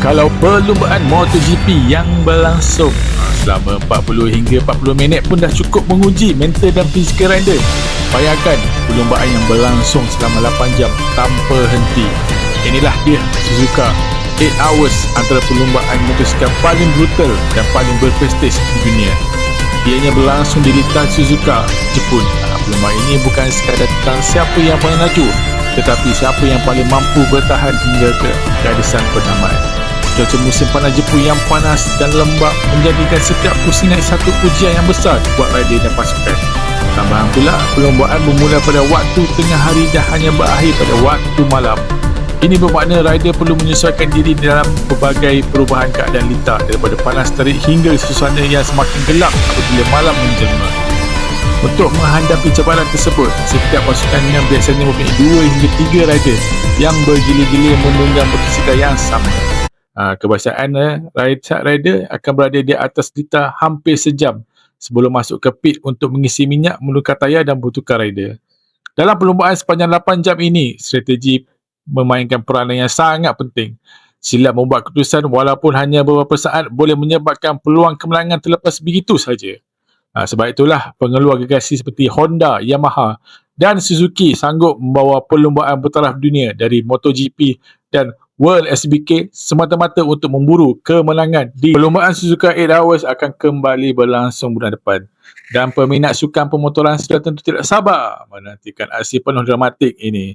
Kalau perlumbaan MotoGP yang berlangsung selama 40 hingga 40 minit pun dah cukup menguji mental dan fizikal rider. Bayangkan perlumbaan yang berlangsung selama 8 jam tanpa henti. Inilah dia Suzuka 8 hours, antara perlumbaan motosikal paling brutal dan paling berprestij di dunia. Ianya berlangsung di lintas Suzuka, Jepun. Perlumbaan ini bukan sekadar tentang siapa yang paling laju, tetapi siapa yang paling mampu bertahan hingga ke garisan penamat. Cuaca musim panas Jepun yang panas dan lembap menjadikan setiap pusingan satu ujian yang besar buat rider dan pasukan. Tambahan pula, perlombaan bermula pada waktu tengah hari dan hanya berakhir pada waktu malam. Ini bermakna rider perlu menyesuaikan diri dalam pelbagai perubahan keadaan lintas, daripada panas terik hingga suasana yang semakin gelap apabila malam menjelma. Untuk menghadapi cabaran tersebut, setiap pasukan yang biasanya mempunyai 2 hingga 3 rider yang bergila-gila menunggang motosikal yang sama. Kebiasaan rider akan berada di atas lita hampir sejam sebelum masuk ke pit untuk mengisi minyak, menukar tayar dan bertukar rider. Dalam perlombaan sepanjang 8 jam ini, strategi memainkan peranan yang sangat penting. Silap membuat keputusan walaupun hanya beberapa saat boleh menyebabkan peluang kemenangan terlepas begitu saja. Sebab itulah pengeluar gergasi seperti Honda, Yamaha dan Suzuki sanggup membawa perlombaan bertaraf dunia dari MotoGP dan World SBK semata-mata untuk memburu kemenangan di perlombaan Suzuka 8 Hours akan kembali berlangsung bulan depan. Dan peminat sukan pemotoran sudah tentu tidak sabar menantikan aksi penuh dramatik ini.